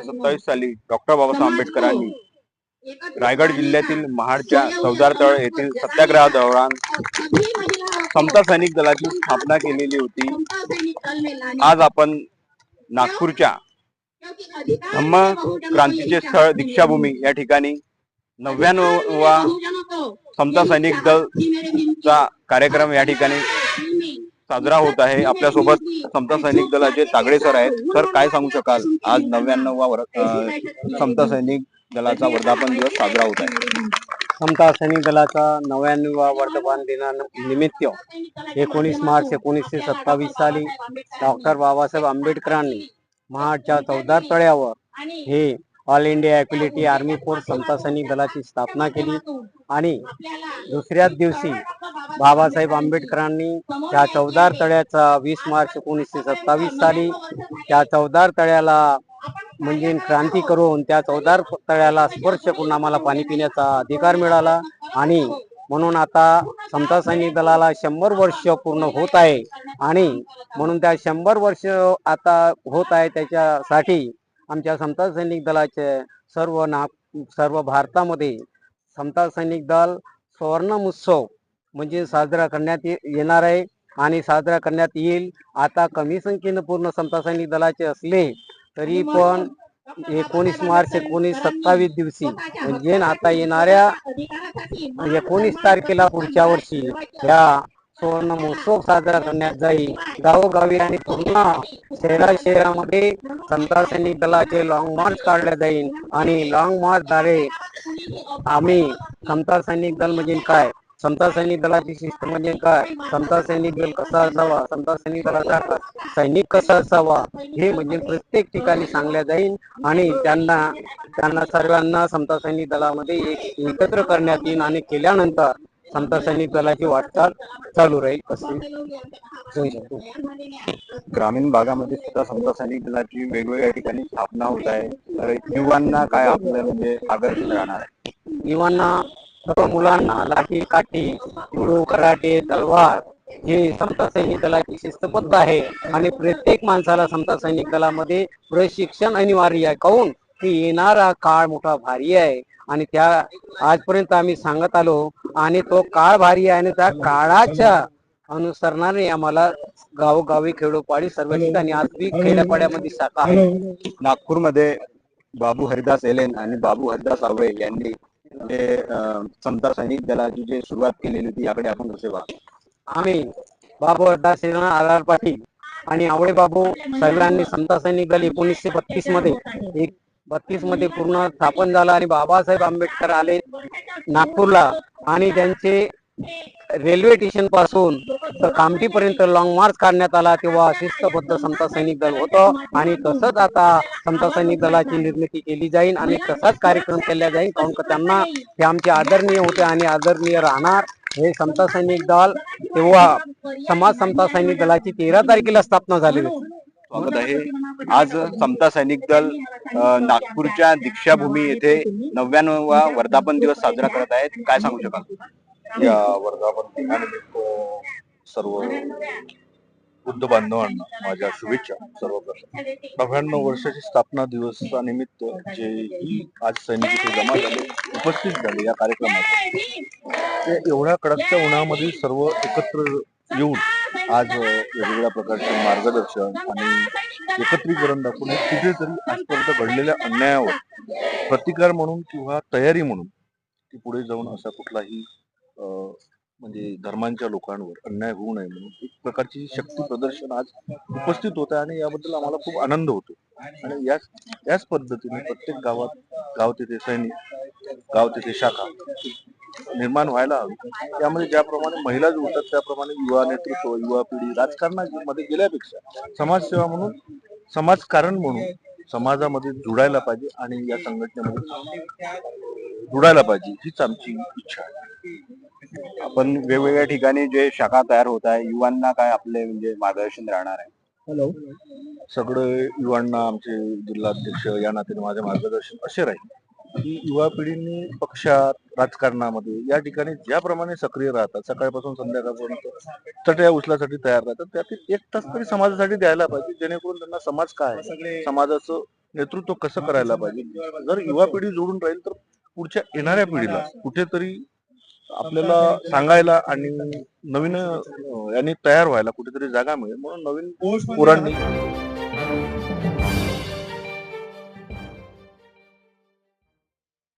1927 साली डॉक्टर बाबासाहेब आंबेडकरांनी रायगड जिल्ह्यातील महाडच्या चौदारतळ येथील सत्याग्रह दौरान समता सैनिक दलाची स्थापना केलेली होती। आज आपण नागपूरच्या धम्म क्रांतीचे स्थळ दीक्षाभूमी या ठिकाणी 99वा समता सैनिक दलचा कार्यक्रम या ठिकाणी साजरा होत आहे। आपल्या सोबत समता सैनिक दलाचे तागडे सर आहेत। सर, काय सांगू शकाल, आज 99वा समता सैनिक दलाचा वर्धापन दिवस साजरा होत आहे। समता सैनिक दलाचा 99वा वर्धापन दिनानिमित्त 19 मार्च 1927 साली डॉक्टर बाबासाहेब आंबेडकरांनी महाडच्या चौदार तळ्यावर हे all India equality army force समता सैनिक दलाची स्थापना केली आणि दुसऱ्याच दिवशी बाबासाहेब आंबेडकरांनी त्या चौदार तळ्याचा 20 मार्च 1927 साली त्या चौदार तळ्याला म्हणजे क्रांती करून त्या चौदार तळ्याला स्पर्श करून आम्हाला पाणी पिण्याचा अधिकार मिळाला आणि म्हणून आता समता सैनिक दलाला 100 वर्ष पूर्ण होत आहे आणि म्हणून त्या 100 वर्ष आता होत आहे त्याच्यासाठी आमच्या समता सैनिक दलाचे सर्व भारतामध्ये समता सैनिक दल सुवर्ण महोत्सव म्हणजे साजरा करण्यात येणार आहे आणि साजरा करण्यात येईल। आता कमी संख्येने पूर्ण समता सैनिक दलाचे असले तरी पण 19 मार्च 1927 दिवशी म्हणजे आता येणाऱ्या 19 तारखेला पुढच्या वर्षी या सुवर्ण महोत्सव साजरा करण्यात जाईल। गावोगावी आणि पूर्ण शहरामध्ये समता सैनिक दलाचे लॉंग मार्च काढले जाईल आणि लॉंग मार्च द्वारे आम्ही समता सैनिक दल म्हणजे काय, समता सैनिक दलाची शिस्त म्हणजे काय, समता सैनिक दल कसा असावा, समता सैनिक दलाचा सैनिक कसा असावा हे म्हणजे प्रत्येक ठिकाणी सांगल्या जाईल आणि त्यांना सर्वांना समता सैनिक दलामध्ये एकत्र करण्यात येईल आणि केल्यानंतर समता सैनिक दलाची वाटचाल चालू राहील असे ग्रामीण भागामध्ये सुद्धा समता सैनिक दलाची वेगवेगळ्या ठिकाणी स्थापना होत आहे। तर युवांना काय आपलं म्हणजे आदर्श राहणार आहे? युवांना सर्व मुलांना लाठी काठी जुडो कराटे तलवार हे समता सैनिक दलाची शिस्तबद्ध आहे आणि प्रत्येक माणसाला समता सैनिक दलामध्ये प्रशिक्षण अनिवार्य आहे। काऊन की येणारा काळ मोठा भारी आहे आणि त्या आजपर्यंत आम्ही सांगत आलो आणि तो काळ भारी आहे आणि त्या काळाच्या अनुसरणाने आम्हाला गावोगावी खेडोपाडी सर्व ठिकाणी आज खेड्यापाड्यामध्ये शाखा आहे। नागपूरमध्ये बाबू हरिदास एलेन आणि बाबू हरिदास आवळे यांनी समता सैनिक दलाची जी सुरुवात केलेली होती याकडे आपण कसे बघतो? आम्ही बाबू हरिदास एलेन, आर पाटील आणि आवळे बाबू सर्वांनी समता सैनिक दल 1932 मध्ये पूर्ण स्थापन झाला आणि बाबासाहेब आंबेडकर आले नागपूरला आणि त्यांचे रेल्वे स्टेशन पासून तर कामठीपर्यंत लॉंग मार्च काढण्यात आला। तेव्हा शिस्तबद्ध समता सैनिक दल होतं आणि तसंच आता समता सैनिक दलाची निर्मिती केली जाईल आणि तसाच कार्यक्रम केला जाईल कारण की त्यांना ते आमचे आदरणीय होते आणि आदरणीय राहणार। हे समता सैनिक दल तेव्हा समाज समता सैनिक दलाची 13 तारखेला स्थापना झाली होती। स्वागत आहे। आज समता सैनिक दल नागपूरच्या दीक्षाभूमी येथे 99वा वर्धापन दिवस साजरा करत आहेत। काय सांगू शकाल? या वर्धापन दिनानिमित्त सर्व बुद्ध बांधवांना माझ्या शुभेच्छा। सर्वप्रथम 99 वर्षाची स्थापना दिवसानिमित्त जे आज सैनिक इथे जमा झाले, उपस्थित झाले या कार्यक्रमात, ते एवढ्या कडकच्या उन्हामध्ये सर्व एकत्र येऊन आज वेगवेगळ्या प्रकारचे मार्गदर्शन आणि एकत्रीकरण दाखवून कुठेतरी आजपर्यंत घडलेल्या अन्यायावर प्रतिकार म्हणून किंवा तयारी म्हणून की पुढे जाऊन असा कुठलाही म्हणजे धर्मांच्या लोकांवर अन्याय होऊ नये म्हणून एक प्रकारची शक्ती प्रदर्शन आज उपस्थित होत आहे आणि याबद्दल आम्हाला खूप आनंद होतो। आणि याच पद्धतीने प्रत्येक गावात गाव तेथे सैनिक, गाव तेथे शाखा निर्माण व्हायला हवी। त्यामध्ये ज्याप्रमाणे महिला जुळतात त्याप्रमाणे युवा नेतृत्व, युवा पिढी राजकारणामध्ये गेल्यापेक्षा समाजसेवा म्हणून, समाजकारण म्हणून समाजामध्ये जुडायला पाहिजे आणि या संघटनेमध्ये जुडायला पाहिजे हीच आमची इच्छा आहे। आपण वेगवेगळ्या ठिकाणी जे शाखा तयार होत आहे, युवांना काय आपले म्हणजे मार्गदर्शन राहणार आहे? हॅलो, सगळे युवांना आमचे जिल्हाध्यक्ष या नात्याने माझे मार्गदर्शन असे राहील की युवा पिढीने पक्षात, राजकारणामध्ये या ठिकाणी ज्याप्रमाणे सक्रिय राहतात, सकाळपासून संध्याकाळपर्यंत चटया उचलासाठी तयार राहतात, त्यातील 1 तास तरी समाजासाठी द्यायला पाहिजे, जेणेकरून त्यांना समाज काय आहे, समाजाचं नेतृत्व कसं करायला पाहिजे. जर युवा पिढी जोडून राहील तर पुढच्या येणाऱ्या पिढीला कुठेतरी आपल्याला सांगायला आणि नवीन यांनी तयार व्हायला कुठेतरी जागा मिळेल. म्हणून नवीन पोरांनी